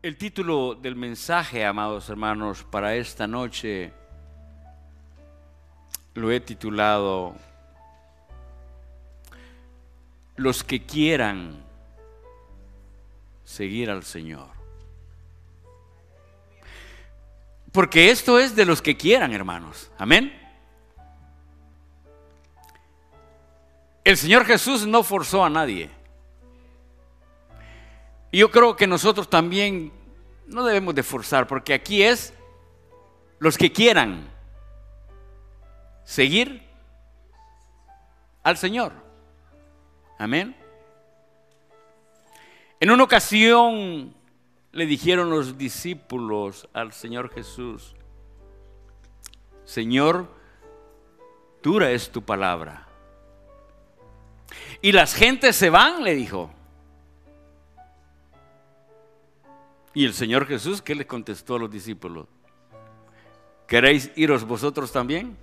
El título del mensaje, amados hermanos, para esta noche lo he titulado Los que quieran seguir al Señor. Porque esto es de los que quieran, hermanos. Amén. El Señor Jesús no forzó a nadie. Y yo creo que nosotros también no debemos de forzar, porque aquí es los que quieran seguir al Señor. Amén. En una ocasión le dijeron los discípulos al Señor Jesús: Señor, dura es tu palabra. Y las gentes se van, le dijo. Y el Señor Jesús, ¿qué les contestó a los discípulos? ¿Queréis iros vosotros también?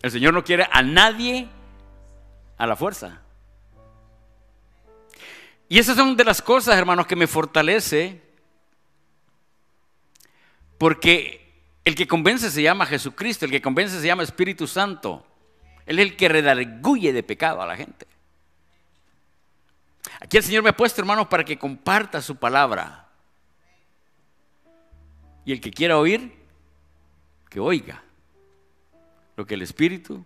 El Señor no quiere a nadie a la fuerza. Y esas son de las cosas, hermanos, que me fortalece, porque el que convence se llama Jesucristo, el que convence se llama Espíritu Santo. Él es el que redarguye de pecado a la gente. Aquí el Señor me ha puesto, hermanos, para que comparta su palabra. Y el que quiera oír, que oiga lo que el Espíritu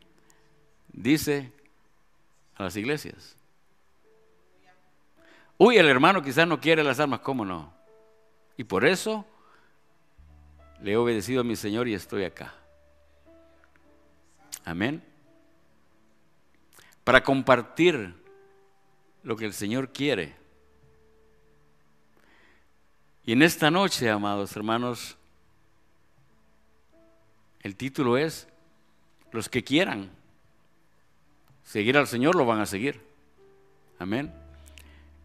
dice a las iglesias. Uy, el hermano quizás no quiere las almas, ¿cómo no? Y por eso le he obedecido a mi Señor y estoy acá. Amén. Para compartir lo que el Señor quiere. Y en esta noche, amados hermanos, el título es: los que quieran seguir al Señor lo van a seguir. Amén.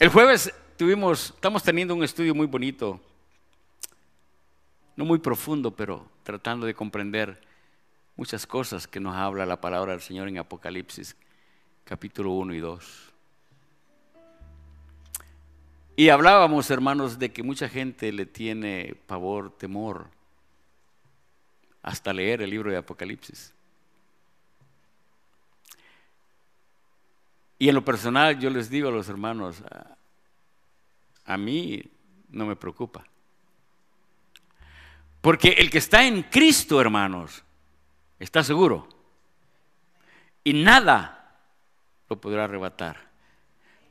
El jueves estamos teniendo un estudio muy bonito, no muy profundo, pero tratando de comprender muchas cosas que nos habla la palabra del Señor en Apocalipsis, capítulo 1 y 2. Y hablábamos, hermanos, de que mucha gente le tiene pavor, temor, hasta leer el libro de Apocalipsis. Y en lo personal yo les digo a los hermanos, a mí no me preocupa. Porque el que está en Cristo, hermanos, está seguro. Y nada lo podrá arrebatar.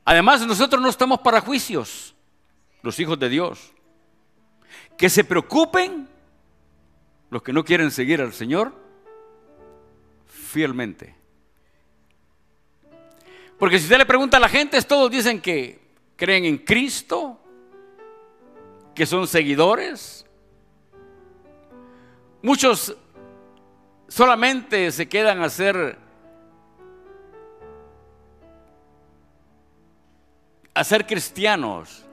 Además, nosotros no estamos para juicios, los hijos de Dios. Que se preocupen los que no quieren seguir al Señor fielmente. Porque si usted le pregunta a la gente, todos dicen que creen en Cristo, que son seguidores. Muchos solamente se quedan a ser cristianos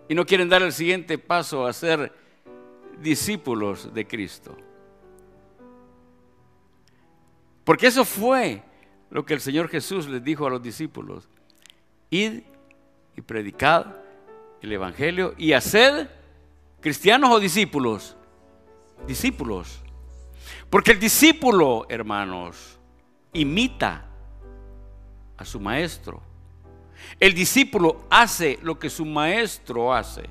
y no quieren dar el siguiente paso a ser discípulos de Cristo. Porque eso fue lo que el Señor Jesús les dijo a los discípulos: id y predicad el evangelio y haced cristianos o discípulos. Discípulos. Porque el discípulo, hermanos, imita a su maestro. El discípulo hace lo que su maestro hace.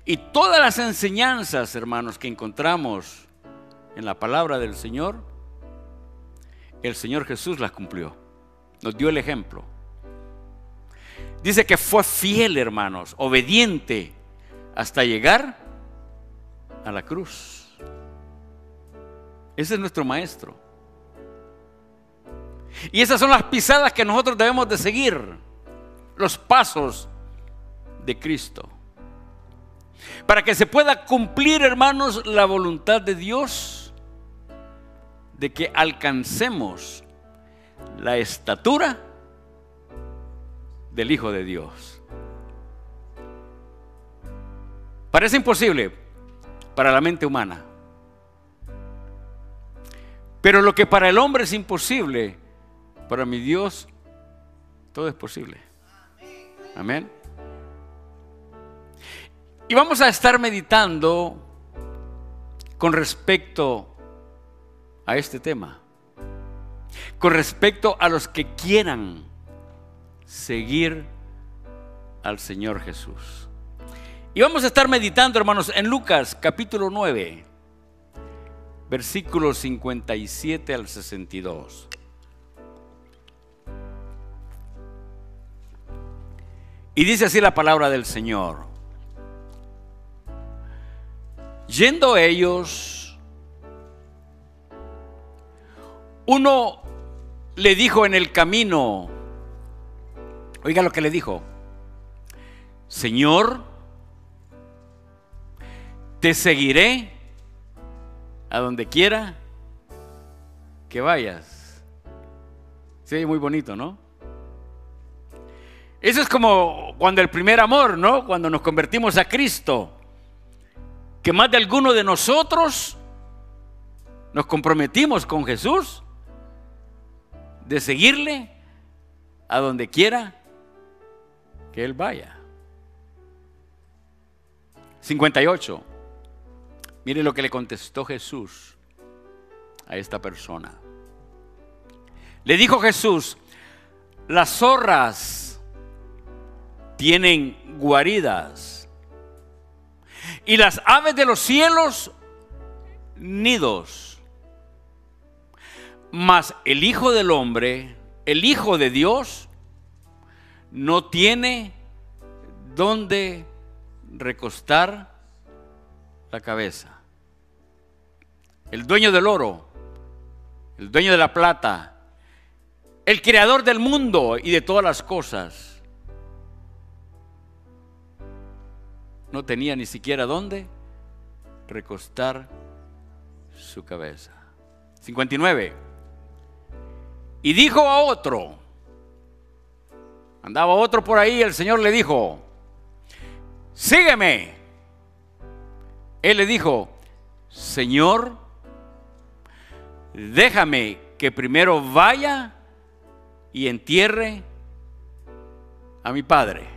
Y todas las enseñanzas, hermanos, que encontramos en la palabra del Señor, el Señor Jesús las cumplió. Nos dio el ejemplo. Dice que fue fiel, hermanos, obediente hasta llegar a la cruz. Ese es nuestro maestro. Y esas son las pisadas que nosotros debemos de seguir, los pasos de Cristo, para que se pueda cumplir, hermanos, la voluntad de Dios, de que alcancemos la estatura del Hijo de Dios. Parece imposible para la mente humana, pero lo que para el hombre es imposible, para mi Dios todo es posible. Amén. Y vamos a estar meditando con respecto a este tema, con respecto a los que quieran seguir al Señor Jesús. Y vamos a estar meditando, hermanos, en Lucas capítulo 9, versículos 57 al 62. Y dice así la palabra del Señor. Yendo ellos, uno le dijo en el camino, oiga lo que le dijo: Señor, te seguiré a donde quiera que vayas. Sí, muy bonito, ¿no? Eso es como cuando el primer amor, ¿no? Cuando nos convertimos a Cristo, que más de alguno de nosotros nos comprometimos con Jesús de seguirle a donde quiera que Él vaya. 58. Mire lo que le contestó Jesús a esta persona. Le dijo Jesús: las zorras tienen guaridas y las aves de los cielos nidos, mas el Hijo del Hombre, el Hijo de Dios, no tiene dónde recostar la cabeza. El dueño del oro, el dueño de la plata, el creador del mundo y de todas las cosas, no tenía ni siquiera dónde recostar su cabeza. 59. Y dijo a otro, andaba otro por ahí, el Señor le dijo: sígueme. Él le dijo: Señor, déjame que primero vaya y entierre a mi padre.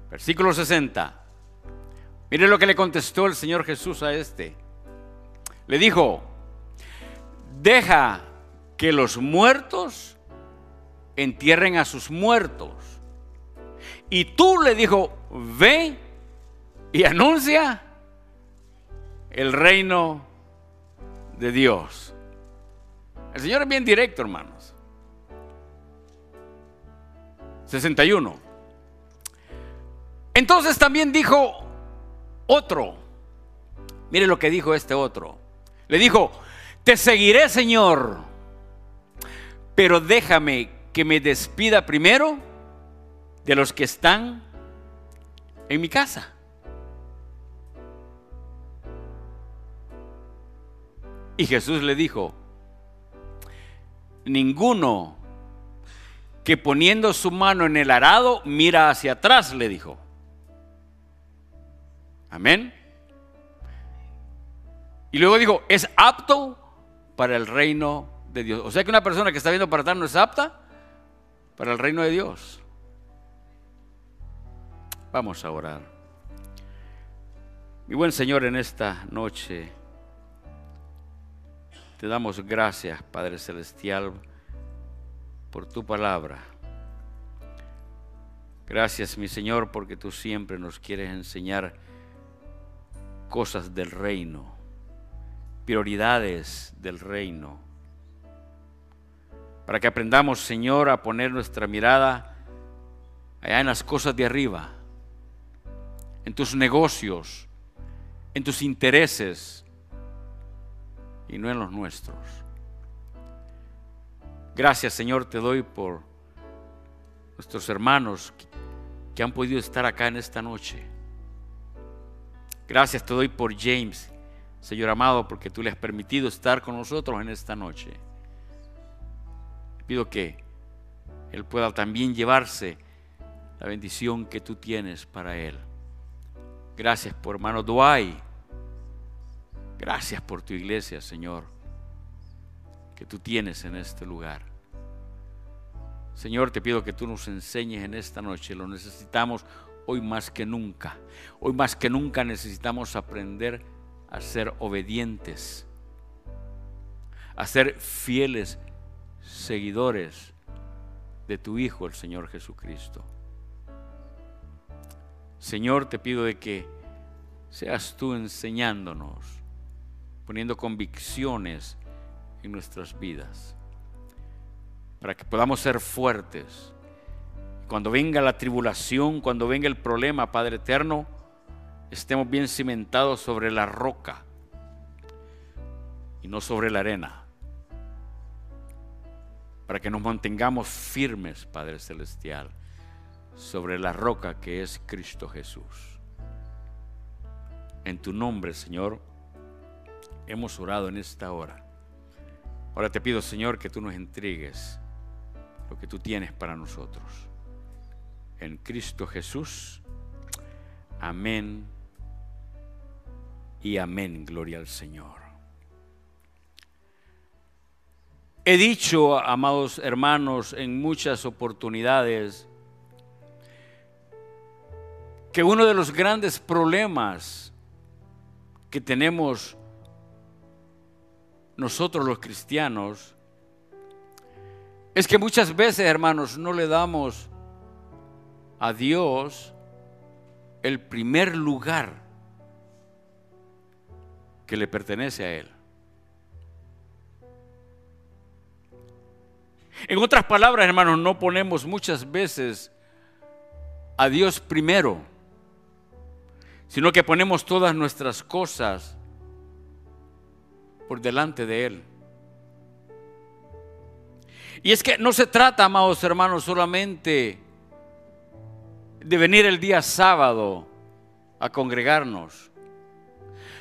Versículo 60. Mire lo que le contestó el Señor Jesús a este. Le dijo: deja que los muertos entierren a sus muertos. Y tú, le dijo, ve y anuncia el reino de Dios. El Señor es bien directo, hermanos. 61. Entonces también dijo otro. Mire lo que dijo este otro. Le dijo: te seguiré, Señor, pero déjame que me despida primero de los que están en mi casa. Y Jesús le dijo: ninguno que poniendo su mano en el arado mira hacia atrás, le dijo. Amén. Y luego dijo: es apto para el reino de Dios. O sea que una persona que está viendo para atrás no es apta para el reino de Dios. Vamos a orar. Mi buen Señor, en esta noche te damos gracias, Padre Celestial, por tu palabra. Gracias, mi Señor, porque tú siempre nos quieres enseñar cosas del reino, prioridades del reino, para que aprendamos, Señor, a poner nuestra mirada allá en las cosas de arriba, en tus negocios, en tus intereses y no en los nuestros. Gracias, Señor, te doy por nuestros hermanos que han podido estar acá en esta noche. Gracias te doy por James, Señor amado, porque tú le has permitido estar con nosotros en esta noche. Pido que él pueda también llevarse la bendición que tú tienes para él. Gracias por hermano Dwight. Gracias por tu iglesia, Señor, que tú tienes en este lugar. Señor, te pido que tú nos enseñes en esta noche. Lo necesitamos hoy más que nunca. Hoy más que nunca necesitamos aprender a ser obedientes, a ser fieles seguidores de tu Hijo, el Señor Jesucristo. Señor, te pido de que seas tú enseñándonos, poniendo convicciones en nuestras vidas, para que podamos ser fuertes. Cuando venga la tribulación, cuando venga el problema, Padre eterno, estemos bien cimentados sobre la roca y no sobre la arena, para que nos mantengamos firmes, Padre celestial, sobre la roca que es Cristo Jesús. En tu nombre, Señor, hemos orado en esta hora. Ahora te pido, Señor, que tú nos entregues lo que tú tienes para nosotros. En Cristo Jesús. Amén y amén. Gloria al Señor. He dicho, amados hermanos, en muchas oportunidades, que uno de los grandes problemas que tenemos nosotros los cristianos es que muchas veces, hermanos, no le damos a Dios el primer lugar que le pertenece a Él. En otras palabras, hermanos, no ponemos muchas veces a Dios primero, sino que ponemos todas nuestras cosas por delante de Él. Y es que no se trata, amados hermanos, solamente de venir el día sábado a congregarnos.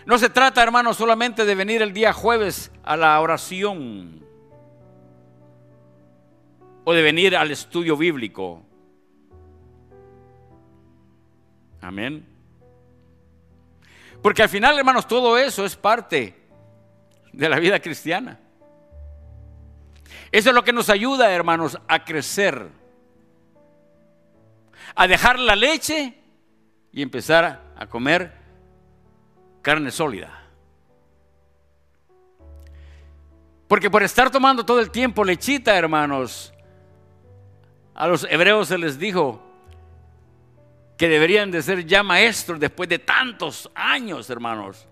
No se trata, hermanos, solamente de venir el día jueves a la oración o de venir al estudio bíblico. Amén. Porque al final, hermanos, todo eso es parte de la vida cristiana. Eso es lo que nos ayuda, hermanos, a crecer, a dejar la leche y empezar a comer carne sólida. Porque por estar tomando todo el tiempo lechita, hermanos, a los hebreos se les dijo que deberían de ser ya maestros después de tantos años, hermanos,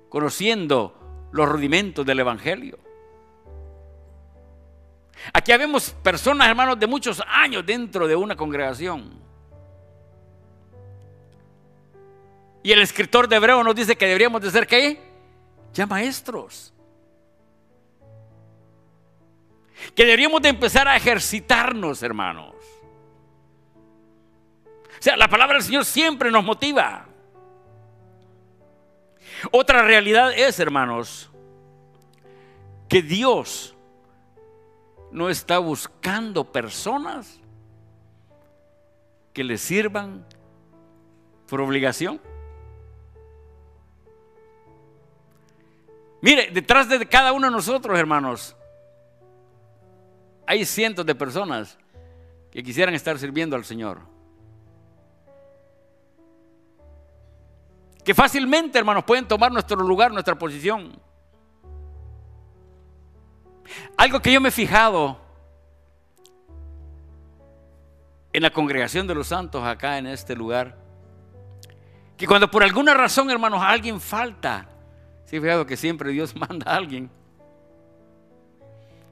conociendo los rudimentos del evangelio. Aquí habemos personas, hermanos, de muchos años dentro de una congregación. Y el escritor de Hebreos nos dice que deberíamos de ser, ¿qué? Ya maestros. Que deberíamos de empezar a ejercitarnos, hermanos. O sea, la palabra del Señor siempre nos motiva. Otra realidad es, hermanos, que Dios no está buscando personas que le sirvan por obligación. Mire, detrás de cada uno de nosotros, hermanos, hay cientos de personas que quisieran estar sirviendo al Señor. Que fácilmente, hermanos, pueden tomar nuestro lugar, nuestra posición. Algo que yo me he fijado en la congregación de los santos acá en este lugar, que cuando por alguna razón, hermanos, alguien falta, ¿sí he fijado que siempre Dios manda a alguien?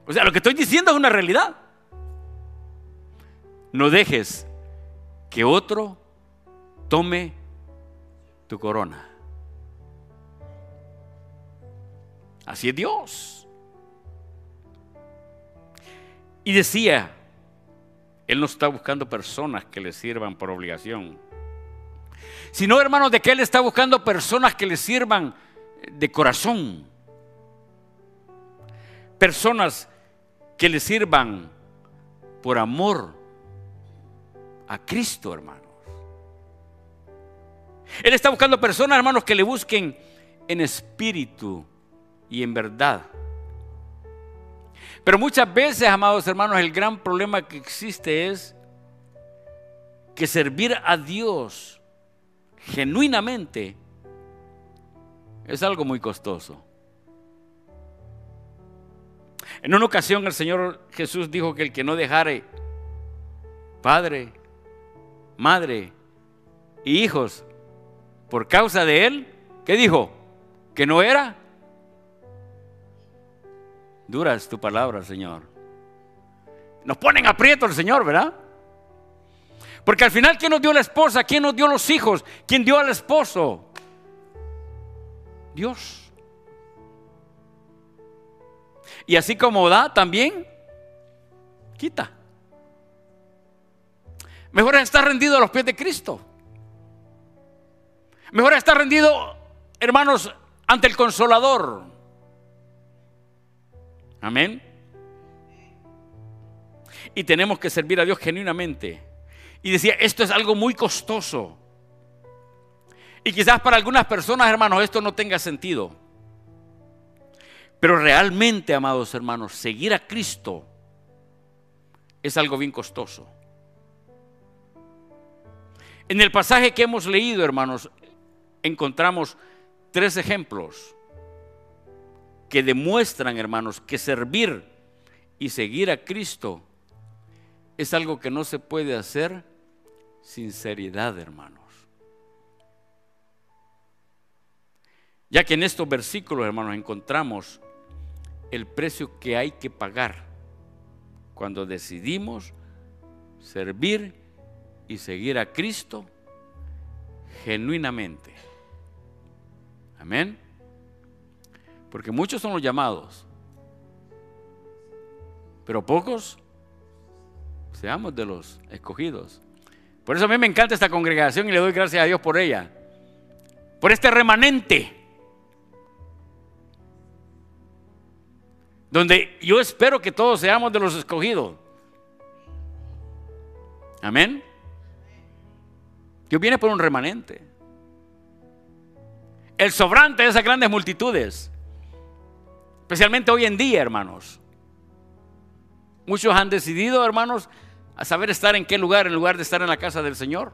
O sea, lo que estoy diciendo es una realidad. No dejes que otro tome tu corona. Así es Dios. Y decía, Él no está buscando personas que le sirvan por obligación, sino, hermanos, de que Él está buscando personas que le sirvan de corazón, personas que le sirvan por amor a Cristo, hermanos. Él está buscando personas, hermanos, que le busquen en espíritu y en verdad. Pero muchas veces, amados hermanos, el gran problema que existe es que servir a Dios genuinamente es algo muy costoso. En una ocasión el Señor Jesús dijo que el que no dejare padre, madre y hijos por causa de Él, ¿qué dijo? ¿Que no era? Dura es tu palabra, Señor. Nos ponen aprieto el Señor, ¿verdad? Porque al final, ¿quién nos dio la esposa? ¿Quién nos dio los hijos? ¿Quién dio al esposo? Dios. Y así como da, también quita. Mejor es estar rendido a los pies de Cristo. Mejor es estar rendido, hermanos, ante el Consolador. Amén. Y tenemos que servir a Dios genuinamente. Y decía, esto es algo muy costoso. Y quizás para algunas personas, hermanos, esto no tenga sentido. Pero realmente, amados hermanos, seguir a Cristo es algo bien costoso. En el pasaje que hemos leído, hermanos, encontramos 3 ejemplos que demuestran, hermanos, que servir y seguir a Cristo es algo que no se puede hacer sin seriedad, hermanos. Ya que en estos versículos, hermanos, encontramos el precio que hay que pagar cuando decidimos servir y seguir a Cristo genuinamente. Amén. Porque muchos son los llamados, pero pocos seamos de los escogidos. Por eso a mí me encanta esta congregación y le doy gracias a Dios por ella, por este remanente, donde yo espero que todos seamos de los escogidos. Amén. Dios viene por un remanente, el sobrante de esas grandes multitudes, especialmente hoy en día, hermanos. Muchos han decidido, hermanos, a saber estar en qué lugar, en lugar de estar en la casa del Señor.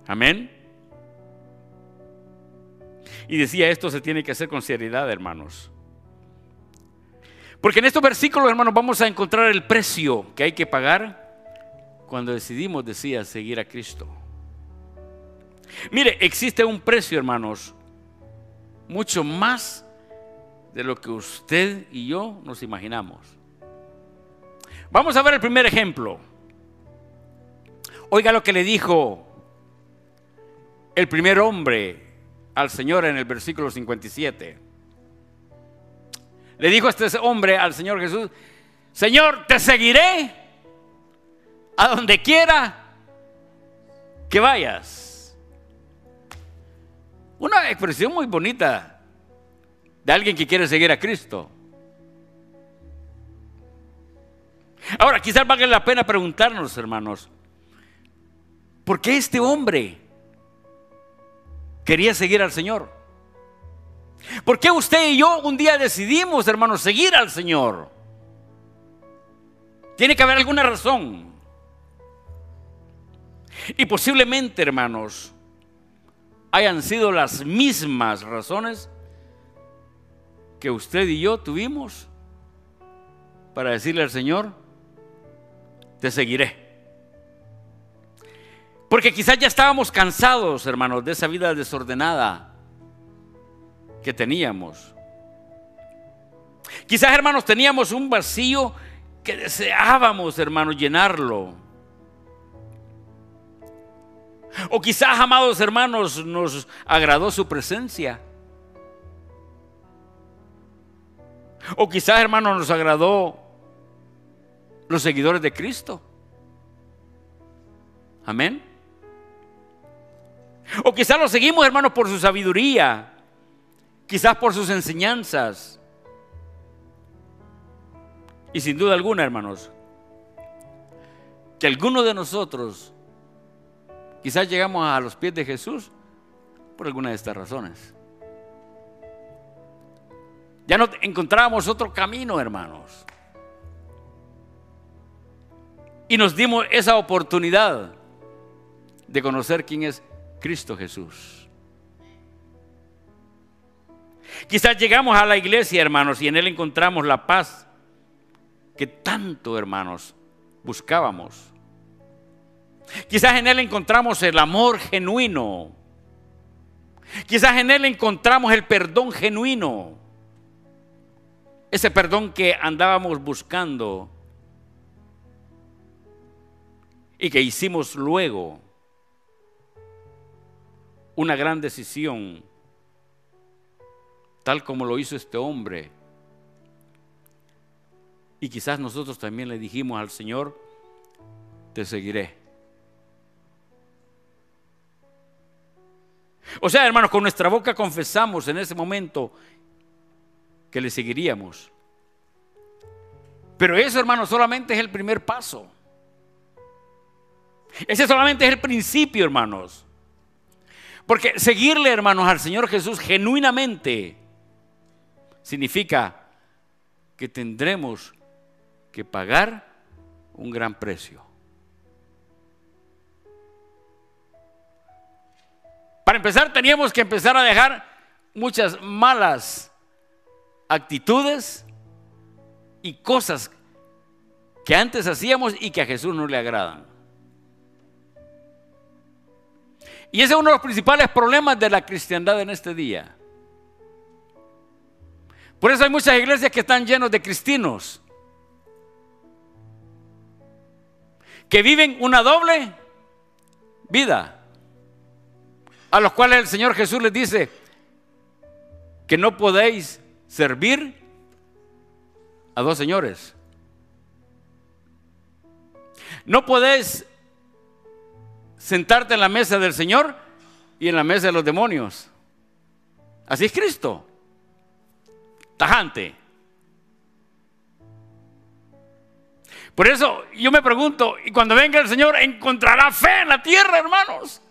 Amén. Y decía, esto se tiene que hacer con seriedad, hermanos. Porque en estos versículos, hermanos, vamos a encontrar el precio que hay que pagar cuando decidimos, decía, seguir a Cristo. Mire, existe un precio, hermanos, mucho más de lo que usted y yo nos imaginamos. Vamos a ver el primer ejemplo. Oiga lo que le dijo el primer hombre al Señor en el versículo 57. Le dijo este hombre al Señor Jesús: Señor, te seguiré a donde quiera que vayas. Una expresión muy bonita de alguien que quiere seguir a Cristo. Ahora, quizás valga la pena preguntarnos, hermanos, ¿por qué este hombre quería seguir al Señor? ¿Por qué usted y yo un día decidimos, hermanos, seguir al Señor? Tiene que haber alguna razón. Y posiblemente, hermanos, hayan sido las mismas razones que usted y yo tuvimos para decirle al Señor: te seguiré. Porque quizás ya estábamos cansados, hermanos, de esa vida desordenada que teníamos. Quizás, hermanos, teníamos un vacío que deseábamos, hermanos, llenarlo. O quizás, amados hermanos, nos agradó su presencia. O quizás, hermanos, nos agradó los seguidores de Cristo. Amén. O quizás lo seguimos, hermanos, por su sabiduría, quizás por sus enseñanzas. Y sin duda alguna, hermanos, que algunos de nosotros quizás llegamos a los pies de Jesús por alguna de estas razones. Ya no encontrábamos otro camino, hermanos. y nos dimos esa oportunidad de conocer quién es Cristo Jesús. Quizás llegamos a la iglesia, hermanos, y en Él encontramos la paz que tanto, hermanos, buscábamos. Quizás en Él encontramos el amor genuino. Quizás en Él encontramos el perdón genuino. Ese perdón que andábamos buscando y que hicimos luego una gran decisión, tal como lo hizo este hombre. Y quizás nosotros también le dijimos al Señor: te seguiré. O sea, hermanos, con nuestra boca confesamos en ese momento que le seguiríamos. Pero eso, hermanos, solamente es el primer paso. Ese solamente es el principio, hermanos. Porque seguirle, hermanos, al Señor Jesús genuinamente significa que tendremos que pagar un gran precio. Para empezar, teníamos que empezar a dejar muchas malas actitudes y cosas que antes hacíamos y que a Jesús no le agradan. Y ese es uno de los principales problemas de la cristiandad en este día. Por eso hay muchas iglesias que están llenas de cristinos que viven una doble vida, a los cuales el Señor Jesús les dice que no podéis servir a dos señores. No podéis sentarte en la mesa del Señor y en la mesa de los demonios. Así es Cristo. Tajante. Por eso yo me pregunto, y cuando venga el Señor, ¿encontrará fe en la tierra, hermanos?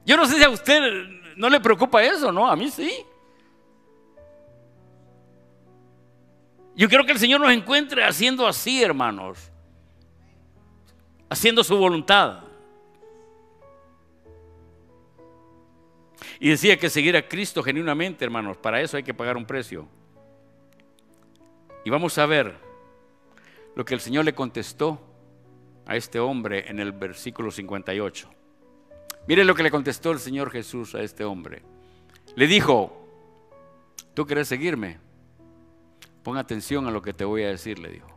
Yo no sé si a usted no le preocupa eso, ¿no? A mí sí. Yo quiero que el Señor nos encuentre haciendo así, hermanos, haciendo su voluntad. Y decía que seguir a Cristo genuinamente, hermanos, para eso hay que pagar un precio. Y vamos a ver lo que el Señor le contestó a este hombre en el versículo 58. Miren lo que le contestó el Señor Jesús a este hombre. Le dijo: ¿tú querés seguirme? Pon atención a lo que te voy a decir, le dijo.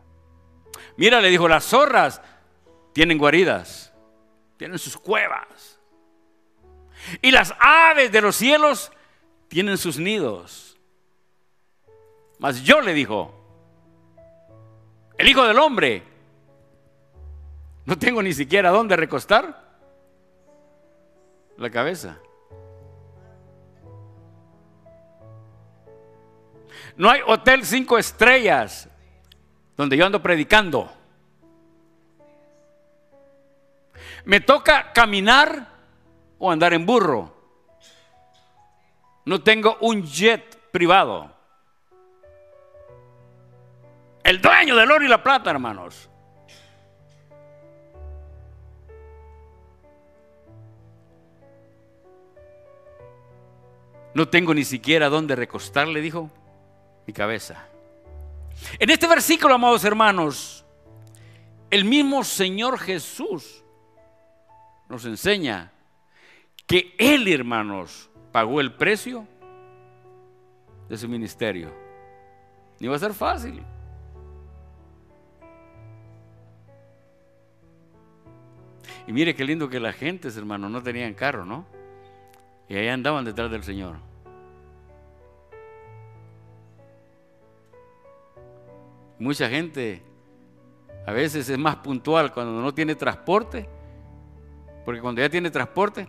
Mira, le dijo, las zorras tienen guaridas, tienen sus cuevas. Y las aves de los cielos tienen sus nidos. Mas yo, le dijo, el Hijo del Hombre, no tengo ni siquiera dónde recostar la cabeza. No hay hotel 5 estrellas donde yo ando predicando. Me toca caminar o andar en burro. No tengo un jet privado. El dueño del oro y la plata, hermanos. No tengo ni siquiera dónde recostar, le dijo, mi cabeza. En este versículo, amados hermanos, el mismo Señor Jesús nos enseña que Él, hermanos, pagó el precio de su ministerio. No iba a ser fácil. Y mire qué lindo que las gentes, hermanos, no tenían carro, ¿no? Y ahí andaban detrás del Señor. Mucha gente a veces es más puntual cuando no tiene transporte, porque cuando ya tiene transporte,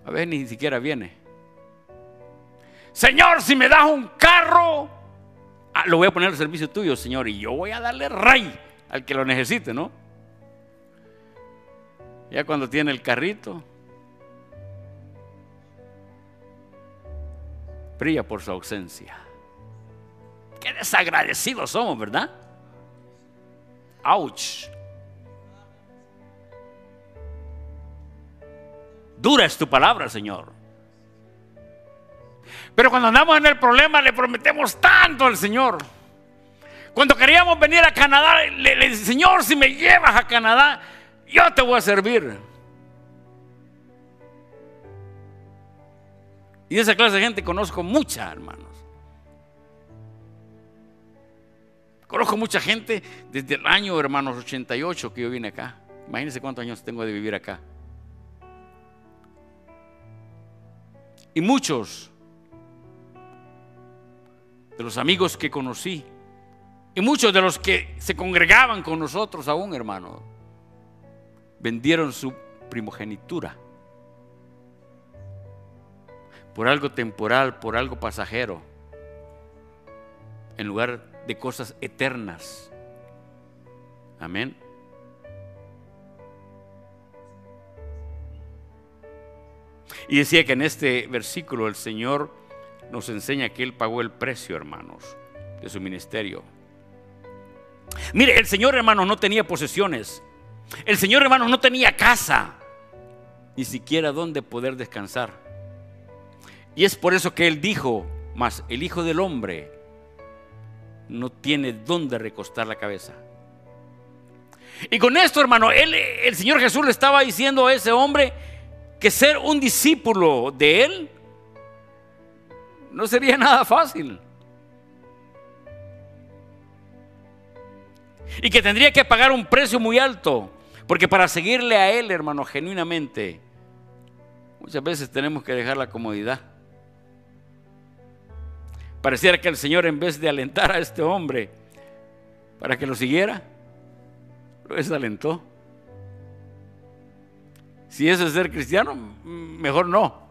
a veces ni siquiera viene. Señor, si me das un carro, lo voy a poner al servicio tuyo, Señor, y yo voy a darle ray al que lo necesite, ¿no? Ya cuando tiene el carrito, brilla por su ausencia. Qué desagradecidos somos, ¿verdad? ouch. Dura es tu palabra, Señor. Pero cuando andamos en el problema le prometemos tanto al Señor. Cuando queríamos venir a Canadá, le dice, Señor, si me llevas a Canadá, yo te voy a servir. Y de esa clase de gente conozco mucha, hermanos. Conozco mucha gente desde el año, hermanos, 88 que yo vine acá. Imagínense cuántos años tengo de vivir acá. Y muchos de los amigos que conocí, y muchos de los que se congregaban con nosotros aún, hermano, vendieron su primogenitura por algo temporal, por algo pasajero, en lugar de cosas eternas. Amén. Y decía que en este versículo el Señor nos enseña que Él pagó el precio, hermanos, de su ministerio. Mire, el Señor, hermanos, no tenía posesiones. El Señor, hermanos, no tenía casa, ni siquiera dónde poder descansar. Y es por eso que Él dijo, mas el Hijo del Hombre no tiene dónde recostar la cabeza. Y con esto, hermano, el Señor Jesús le estaba diciendo a ese hombre que ser un discípulo de Él no sería nada fácil. Y que tendría que pagar un precio muy alto. Porque para seguirle a Él, hermano, genuinamente, muchas veces tenemos que dejar la comodidad. Pareciera que el Señor, en vez de alentar a este hombre para que lo siguiera, lo desalentó. Si eso es ser cristiano, mejor no.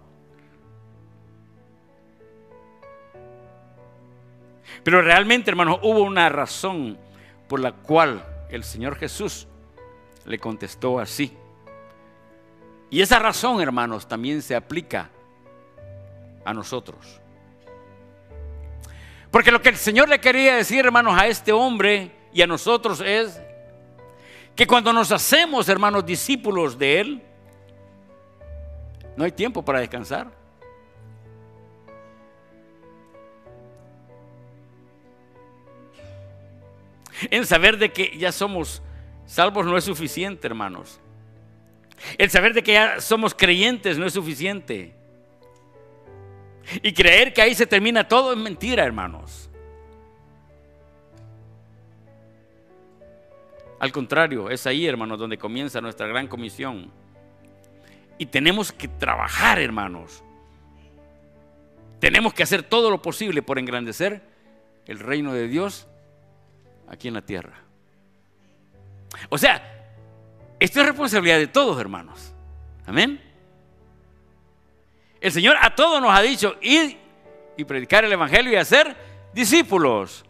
Pero realmente, hermano, hubo una razón por la cual el Señor Jesús le contestó así. Y esa razón, hermanos, también se aplica a nosotros. Porque lo que el Señor le quería decir, hermanos, a este hombre y a nosotros es que cuando nos hacemos, hermanos, discípulos de Él, no hay tiempo para descansar. En saber de que ya somos salvos no es suficiente, hermanos. El saber de que ya somos creyentes no es suficiente. Y creer que ahí se termina todo es mentira, hermanos. Al contrario, es ahí, hermanos, donde comienza nuestra gran comisión. Y tenemos que trabajar, hermanos. Tenemos que hacer todo lo posible por engrandecer el reino de Dios aquí en la tierra. O sea, esto es responsabilidad de todos, hermanos. Amén. El Señor a todos nos ha dicho: id y predicar el evangelio y hacer discípulos,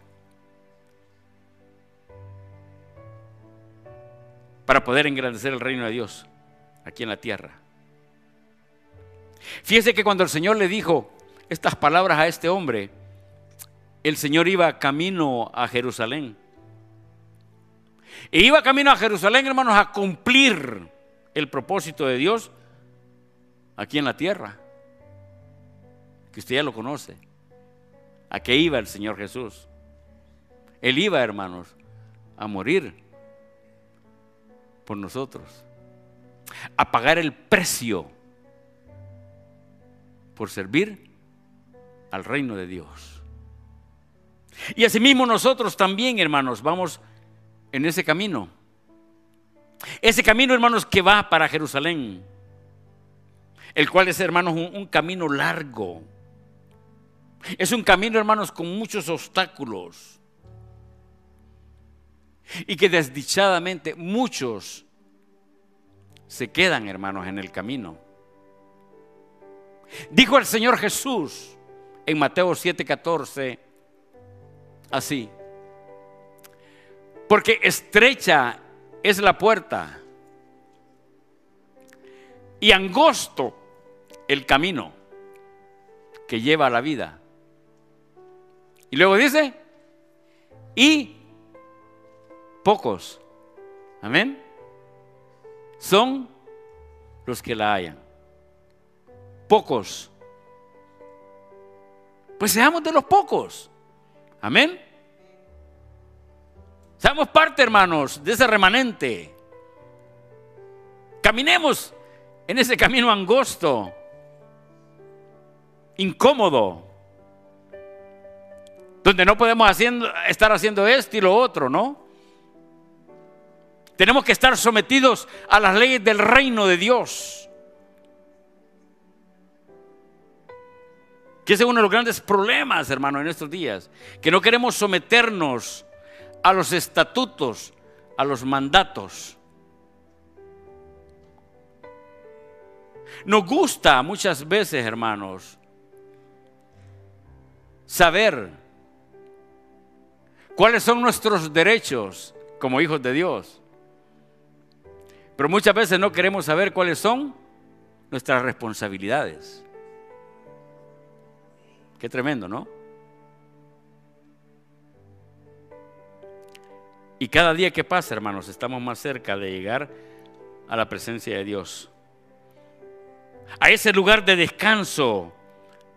para poder engrandecer el reino de Dios aquí en la tierra. Fíjese que cuando el Señor le dijo estas palabras a este hombre, el Señor iba camino a Jerusalén. E iba camino a Jerusalén, hermanos, a cumplir el propósito de Dios aquí en la tierra, que usted ya lo conoce. ¿A qué iba el Señor Jesús? Él iba, hermanos, a morir por nosotros, a pagar el precio por servir al reino de Dios. Y asimismo nosotros también, hermanos, vamos en ese camino. Ese camino, hermanos, que va para Jerusalén, el cual es, hermanos, un camino largo. Es un camino, hermanos, con muchos obstáculos. Y que desdichadamente muchos se quedan, hermanos, en el camino. Dijo el Señor Jesús en Mateo 7:14 así: porque estrecha es la puerta y angosto el camino que lleva a la vida. Y luego dice: y pocos Amén. Son los que la hallan. Pocos. Pues seamos de los pocos. Amén. Seamos parte, hermanos, de ese remanente. Caminemos en ese camino angosto, incómodo, donde no podemos estar haciendo esto y lo otro, ¿no? Tenemos que estar sometidos a las leyes del reino de Dios. Que ese es uno de los grandes problemas, hermano, en estos días. Que no queremos someternos a los estatutos, a los mandatos. Nos gusta muchas veces, hermanos, saber cuáles son nuestros derechos como hijos de Dios. Pero muchas veces no queremos saber cuáles son nuestras responsabilidades. Qué tremendo, ¿no? Y cada día que pasa, hermanos, estamos más cerca de llegar a la presencia de Dios. A ese lugar de descanso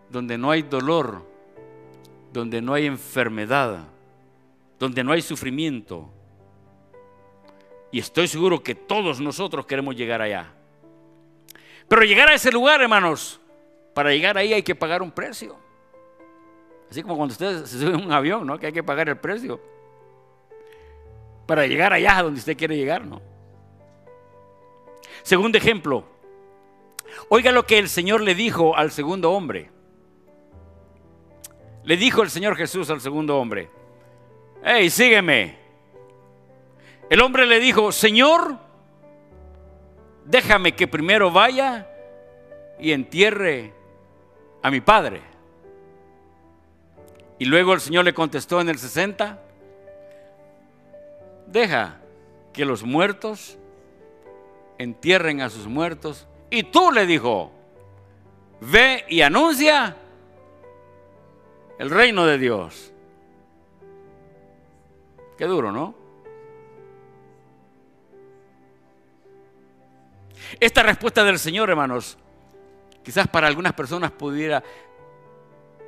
donde no hay dolor, donde no hay enfermedad, donde no hay sufrimiento. Y estoy seguro que todos nosotros queremos llegar allá. Pero llegar a ese lugar, hermanos, para llegar ahí hay que pagar un precio. Así como cuando usted se sube en un avión, ¿no? Que hay que pagar el precio para llegar allá donde usted quiere llegar, ¿no? Segundo ejemplo. Oiga lo que el Señor le dijo al segundo hombre. Le dijo el Señor Jesús al segundo hombre: hey, sígueme. El hombre le dijo: Señor, déjame que primero vaya y entierre a mi padre. Y luego el Señor le contestó en el 60: deja que los muertos entierren a sus muertos. Y tú, le dijo, ve y anuncia el reino de Dios. Qué duro, ¿no? Esta respuesta del Señor, hermanos, quizás para algunas personas pudiera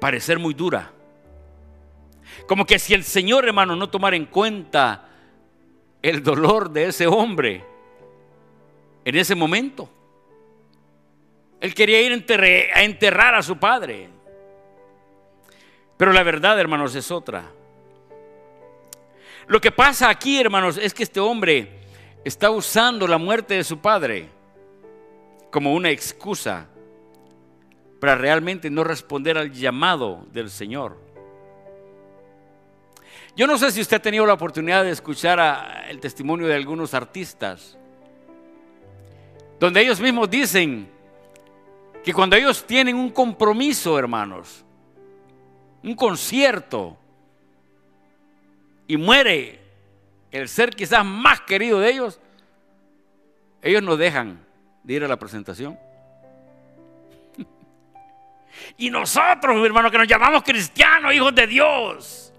parecer muy dura. Como que si el Señor, hermano, no tomara en cuenta el dolor de ese hombre en ese momento. Él quería ir a enterrar a su padre. Pero la verdad, hermanos, es otra. Lo que pasa aquí, hermanos, es que este hombre está usando la muerte de su padre como una excusa para realmente no responder al llamado del Señor. Yo no sé si usted ha tenido la oportunidad de escuchar el testimonio de algunos artistas, donde ellos mismos dicen que cuando ellos tienen un compromiso, hermanos, un concierto, y muere el ser quizás más querido de ellos, ellos no dejan de ir a la presentación. Y nosotros, hermanos, que nos llamamos cristianos, hijos de Dios,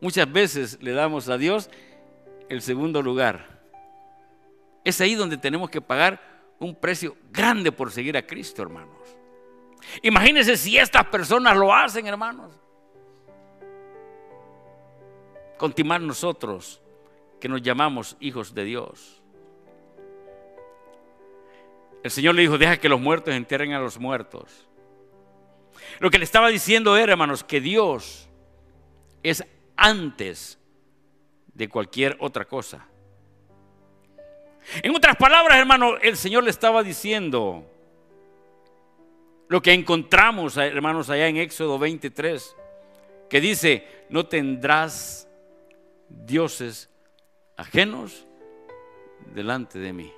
muchas veces le damos a Dios el segundo lugar. Es ahí donde tenemos que pagar un precio grande por seguir a Cristo, hermanos. Imagínense si estas personas lo hacen, hermanos. Continuar nosotros, que nos llamamos hijos de Dios. El Señor le dijo: deja que los muertos entierren a los muertos. Lo que le estaba diciendo era, hermanos, que Dios es antes de cualquier otra cosa. En otras palabras, hermano, el Señor le estaba diciendo lo que encontramos, hermanos, allá en Éxodo 23, que dice: no tendrás dioses ajenos delante de mí.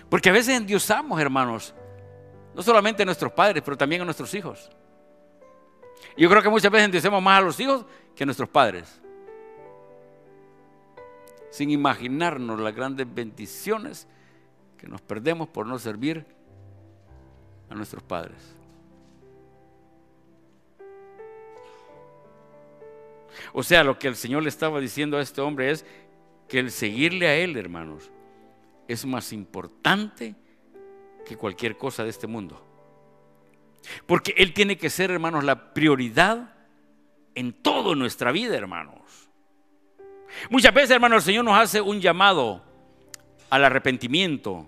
Porque a veces endiosamos, hermanos, no solamente a nuestros padres, pero también a nuestros hijos. Y yo creo que muchas veces endiosamos más a los hijos que a nuestros padres, sin imaginarnos las grandes bendiciones que nos perdemos por no servir a nuestros padres. O sea, lo que el Señor le estaba diciendo a este hombre es que el seguirle a Él, hermanos, es más importante que cualquier cosa de este mundo. Porque Él tiene que ser, hermanos, la prioridad en toda nuestra vida, hermanos. Muchas veces, hermanos, el Señor nos hace un llamado al arrepentimiento.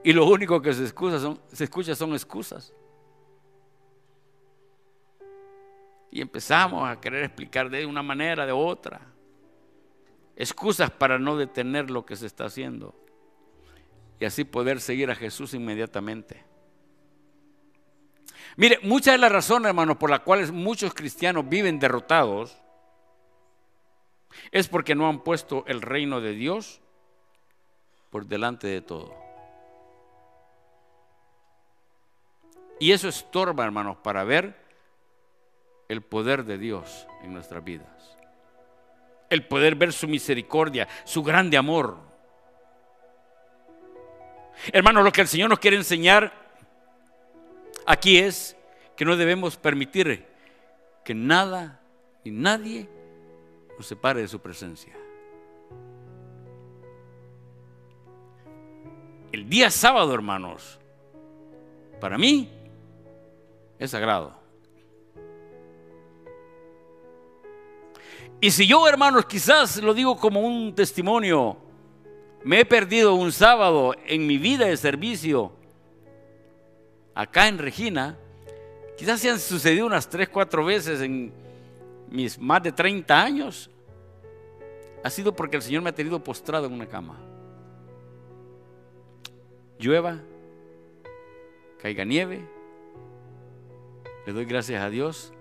Y lo único que se escucha son excusas. Y empezamos a querer explicar de una manera, de otra. Excusas para no detener lo que se está haciendo. Y así poder seguir a Jesús inmediatamente. Mire, muchas de las razones, hermanos, por las cuales muchos cristianos viven derrotados es porque no han puesto el reino de Dios por delante de todo. Y eso estorba, hermanos, para ver el poder de Dios en nuestras vidas. El poder ver su misericordia, su grande amor. Hermanos, lo que el Señor nos quiere enseñar aquí es que no debemos permitir que nada ni nadie nos separe de su presencia. El día sábado, hermanos, para mí es sagrado. Y si yo, hermanos, quizás lo digo como un testimonio, me he perdido un sábado en mi vida de servicio acá en Regina, quizás se han sucedido unas 3, 4 veces en mis más de 30 años, ha sido porque el Señor me ha tenido postrado en una cama. Llueva, caiga nieve, le doy gracias a Dios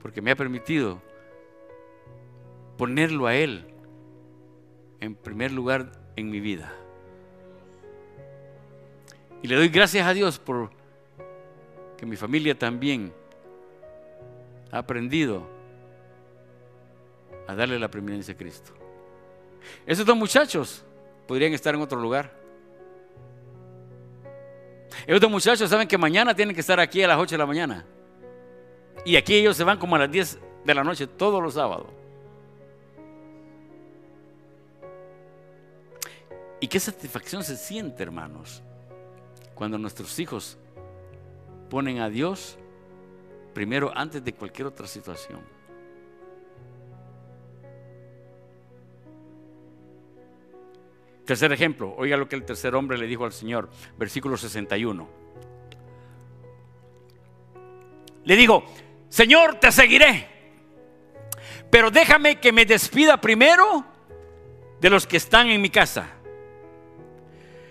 porque me ha permitido ponerlo a Él en primer lugar en mi vida. Y le doy gracias a Dios por que mi familia también ha aprendido a darle la preeminencia a Cristo. Esos dos muchachos podrían estar en otro lugar. Esos dos muchachos saben que mañana tienen que estar aquí a las 8 de la mañana. Y aquí ellos se van como a las 10 de la noche todos los sábados. Y qué satisfacción se siente, hermanos, cuando nuestros hijos ponen a Dios primero antes de cualquier otra situación. Tercer ejemplo, oiga lo que el tercer hombre le dijo al Señor, versículo 61. Le dijo: Señor, te seguiré, pero déjame que me despida primero de los que están en mi casa.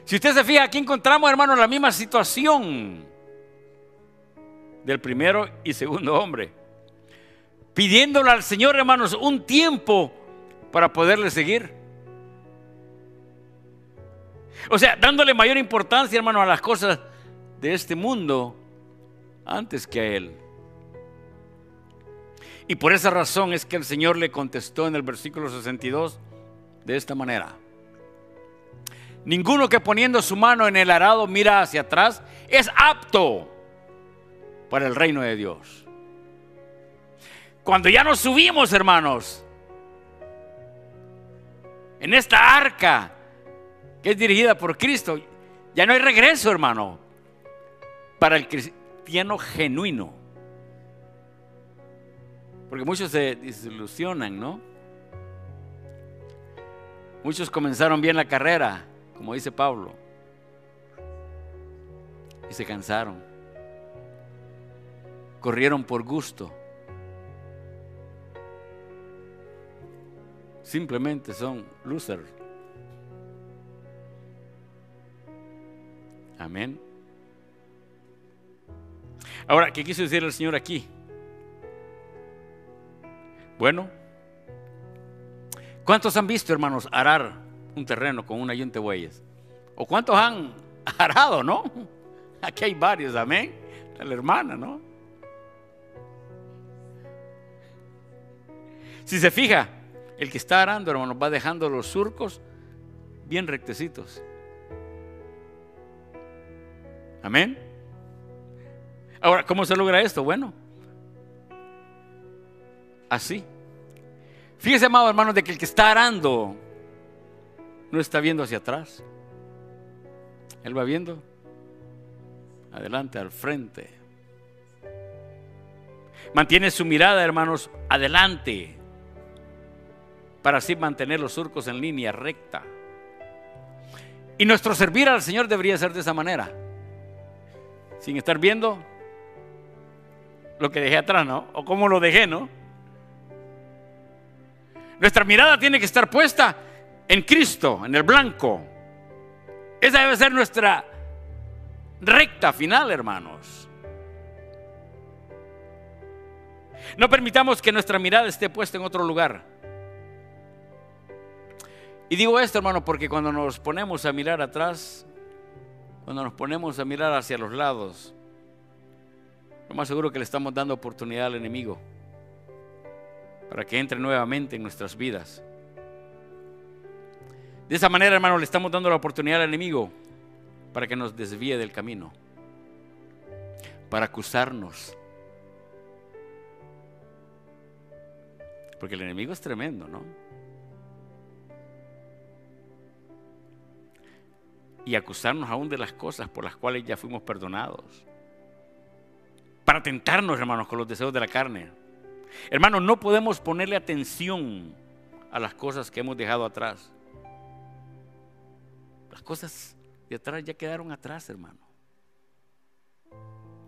Si usted se fija, aquí encontramos, hermanos, la misma situación del primero y segundo hombre, pidiéndole al Señor, hermanos, un tiempo para poderle seguir. O sea, dándole mayor importancia, hermano, a las cosas de este mundo antes que a Él. Y por esa razón es que el Señor le contestó en el versículo 62 de esta manera: ninguno que poniendo su mano en el arado mira hacia atrás es apto para el reino de Dios. Cuando ya nos subimos, hermanos, en esta arca que es dirigida por Cristo, ya no hay regreso, hermano, para el cristiano genuino. Porque muchos se desilusionan, ¿no? Muchos comenzaron bien la carrera, como dice Pablo, y se cansaron. Corrieron por gusto. Simplemente son losers. Amén. Ahora, ¿qué quiso decir el Señor aquí? Bueno, ¿cuántos han visto, hermanos, arar un terreno con una yunta de bueyes? ¿O cuántos han arado, no? Aquí hay varios, amén. La hermana, ¿no? Si se fija, el que está arando, hermanos, va dejando los surcos bien rectecitos. Amén. Ahora, ¿cómo se logra esto? Bueno, así. Fíjese, amados hermanos, de que el que está arando no está viendo hacia atrás. Él va viendo adelante, al frente. Mantiene su mirada, hermanos, adelante, para así mantener los surcos en línea recta. Y nuestro servir al Señor debería ser de esa manera, sin estar viendo lo que dejé atrás, ¿no? O cómo lo dejé, ¿no? Nuestra mirada tiene que estar puesta en Cristo, en el blanco. Esa debe ser nuestra recta final, hermanos. No permitamos que nuestra mirada esté puesta en otro lugar. Y digo esto, hermano, porque cuando nos ponemos a mirar atrás, cuando nos ponemos a mirar hacia los lados, lo más seguro que le estamos dando oportunidad al enemigo para que entre nuevamente en nuestras vidas. De esa manera, hermano, le estamos dando la oportunidad al enemigo para que nos desvíe del camino, para acusarnos. Porque el enemigo es tremendo, ¿no? Y acusarnos aún de las cosas por las cuales ya fuimos perdonados. Para tentarnos, hermanos, con los deseos de la carne. Hermanos, no podemos ponerle atención a las cosas que hemos dejado atrás. Las cosas de atrás ya quedaron atrás, hermano.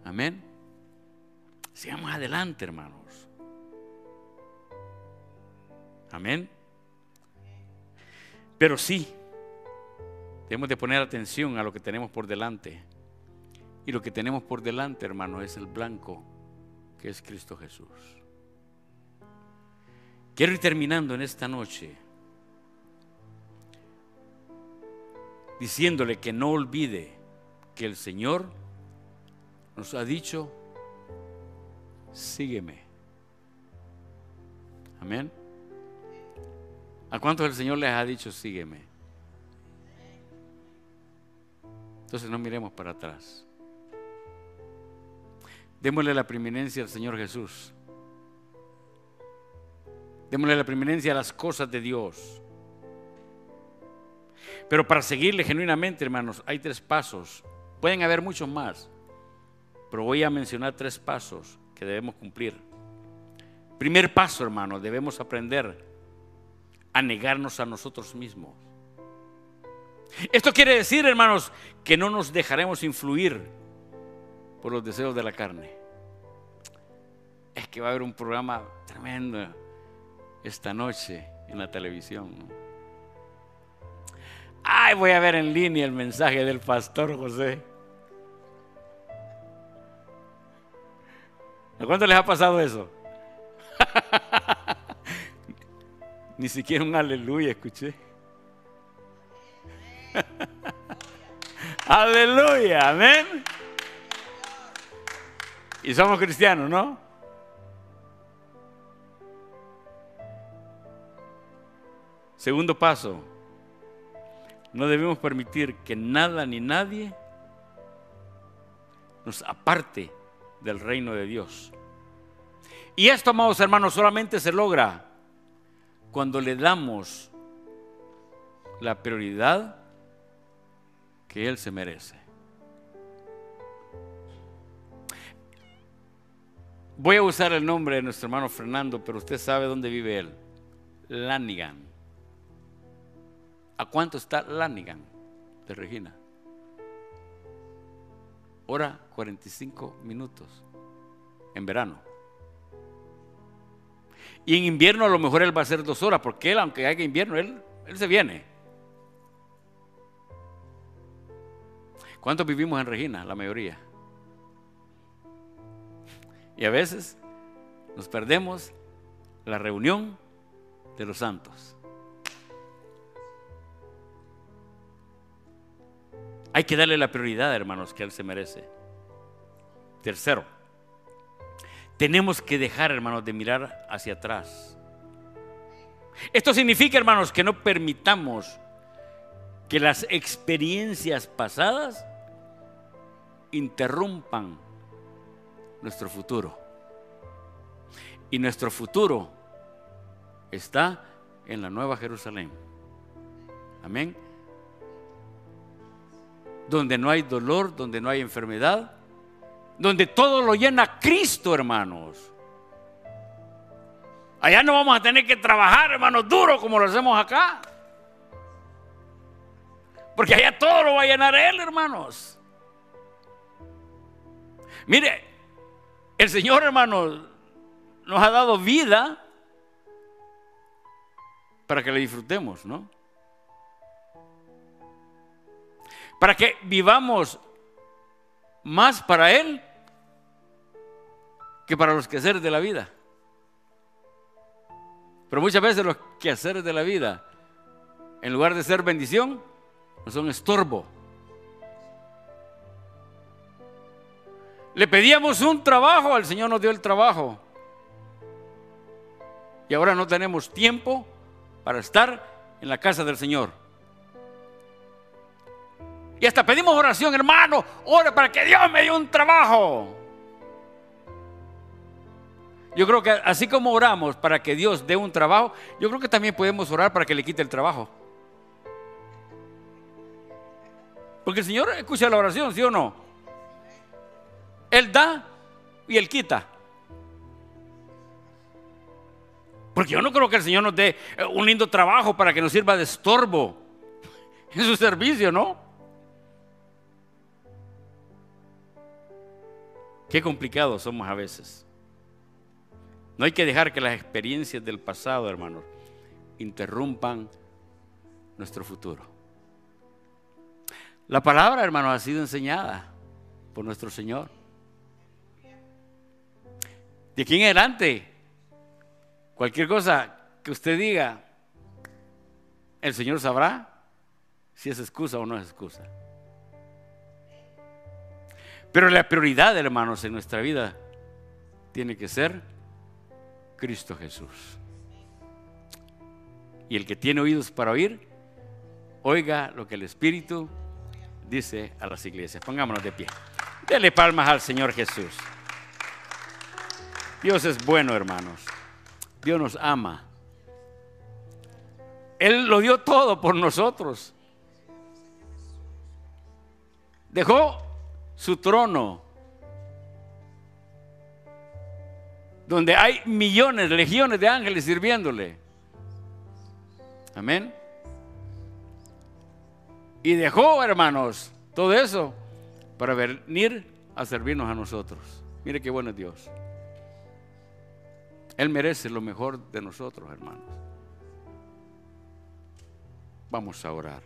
Amén. Sigamos adelante, hermanos. Amén. Pero sí, debemos de poner atención a lo que tenemos por delante. Y lo que tenemos por delante, hermano, es el blanco, que es Cristo Jesús. Quiero ir terminando en esta noche diciéndole que no olvide que el Señor nos ha dicho: sígueme. Amén. ¿A cuántos el Señor les ha dicho sígueme? Entonces no miremos para atrás. Démosle la preeminencia al Señor Jesús. Démosle la preeminencia a las cosas de Dios. Pero para seguirle genuinamente, hermanos, hay 3 pasos. Pueden haber muchos más, pero voy a mencionar 3 pasos que debemos cumplir. Primer paso, hermanos, debemos aprender a negarnos a nosotros mismos. Esto quiere decir, hermanos, que no nos dejaremos influir por los deseos de la carne. Es que va a haber un programa tremendo esta noche en la televisión, ¿no? Ay, voy a ver en línea el mensaje del pastor José. ¿A cuánto les ha pasado eso? Ni siquiera un aleluya escuché. Aleluya, amén. Y somos cristianos, ¿no? Segundo paso: no debemos permitir que nada ni nadie nos aparte del reino de Dios. Y esto, amados hermanos, solamente se logra cuando le damos la prioridad que Él se merece. Voy a usar el nombre de nuestro hermano Fernando, pero usted sabe dónde vive él. Lanigan. ¿A cuánto está Lanigan de Regina? Hora 45 minutos en verano. Y en invierno a lo mejor él va a hacer 2 horas, porque él, aunque haya invierno, él se viene. ¿Cuántos vivimos en Regina? La mayoría. Y a veces nos perdemos la reunión de los santos. Hay que darle la prioridad, hermanos, que Él se merece. Tercero, tenemos que dejar, hermanos, de mirar hacia atrás. Esto significa, hermanos, que no permitamos que las experiencias pasadas interrumpan nuestro futuro. Y nuestro futuro está en la Nueva Jerusalén. Amén. Donde no hay dolor, donde no hay enfermedad, donde todo lo llena Cristo, hermanos. Allá no vamos a tener que trabajar, hermanos, duro como lo hacemos acá. Porque allá todo lo va a llenar Él, hermanos. Mire, el Señor, hermanos, nos ha dado vida para que la disfrutemos, ¿no? Para que vivamos más para Él que para los quehaceres de la vida. Pero muchas veces los quehaceres de la vida, en lugar de ser bendición, son estorbo. Le pedíamos un trabajo, el Señor nos dio el trabajo. Y ahora no tenemos tiempo para estar en la casa del Señor. Y hasta pedimos oración, hermano, ora para que Dios me dé un trabajo. Yo creo que así como oramos para que Dios dé un trabajo, yo creo que también podemos orar para que le quite el trabajo. Porque el Señor escucha la oración, ¿sí o no? Él da y Él quita. Porque yo no creo que el Señor nos dé un lindo trabajo para que nos sirva de estorbo en su servicio, ¿no? Qué complicados somos a veces. No hay que dejar que las experiencias del pasado, hermanos, interrumpan nuestro futuro. La palabra, hermanos, ha sido enseñada por nuestro Señor. De aquí en adelante, cualquier cosa que usted diga, el Señor sabrá si es excusa o no es excusa. Pero la prioridad, hermanos, en nuestra vida tiene que ser Cristo Jesús. Y el que tiene oídos para oír, oiga lo que el Espíritu dice a las iglesias. Pongámonos de pie. Dele palmas al Señor Jesús. Dios es bueno, hermanos. Dios nos ama. Él lo dio todo por nosotros. Dejó su trono, donde hay millones, legiones de ángeles sirviéndole. Amén. Y dejó, hermanos, todo eso para venir a servirnos a nosotros. Mire qué bueno es Dios. Él merece lo mejor de nosotros, hermanos. Vamos a orar.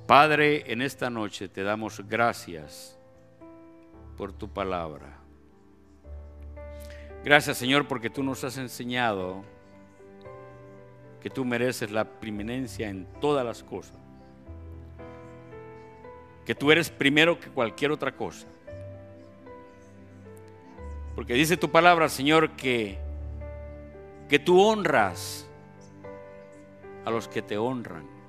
Padre, en esta noche te damos gracias por tu palabra. Gracias, Señor, porque tú nos has enseñado que tú mereces la preeminencia en todas las cosas. Que tú eres primero que cualquier otra cosa. Porque dice tu palabra, Señor, que tú honras a los que te honran.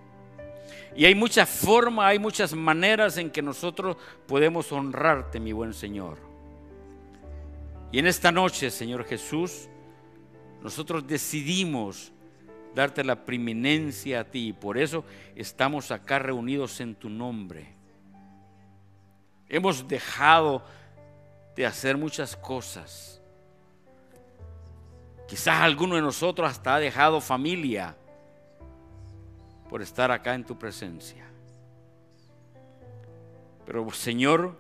Y hay muchas formas, hay muchas maneras en que nosotros podemos honrarte, mi buen Señor. Y en esta noche, Señor Jesús, nosotros decidimos darte la preeminencia a ti. Y por eso estamos acá reunidos en tu nombre. Hemos dejado de hacer muchas cosas. Quizás alguno de nosotros hasta ha dejado familia por estar acá en tu presencia. Pero Señor,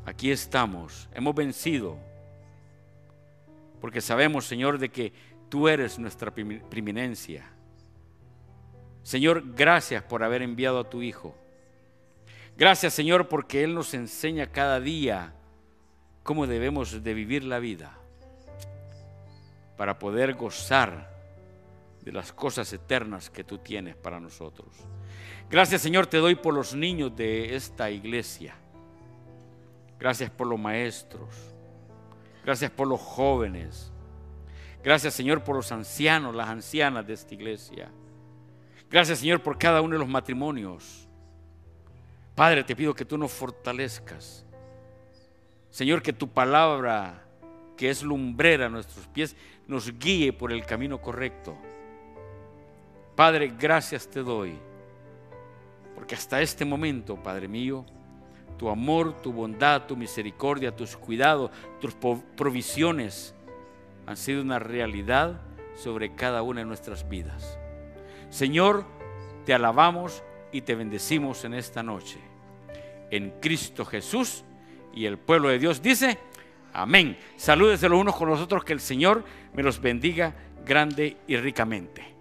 aquí estamos, hemos vencido, porque sabemos, Señor, de que tú eres nuestra preeminencia. Señor, gracias por haber enviado a tu Hijo. Gracias, Señor, porque Él nos enseña cada día cómo debemos de vivir la vida para poder gozar de las cosas eternas que tú tienes para nosotros. Gracias, Señor, te doy por los niños de esta iglesia. Gracias por los maestros. Gracias por los jóvenes. Gracias, Señor, por los ancianos, las ancianas de esta iglesia. Gracias, Señor, por cada uno de los matrimonios. Padre, te pido que tú nos fortalezcas. Señor, que tu palabra, que es lumbrera a nuestros pies, nos guíe por el camino correcto. Padre, gracias te doy, porque hasta este momento, Padre mío, tu amor, tu bondad, tu misericordia, tus cuidados, tus provisiones han sido una realidad sobre cada una de nuestras vidas. Señor, te alabamos y te bendecimos en esta noche. En Cristo Jesús, y el pueblo de Dios dice, amén. Salúdense los unos con los otros, que el Señor me los bendiga grande y ricamente.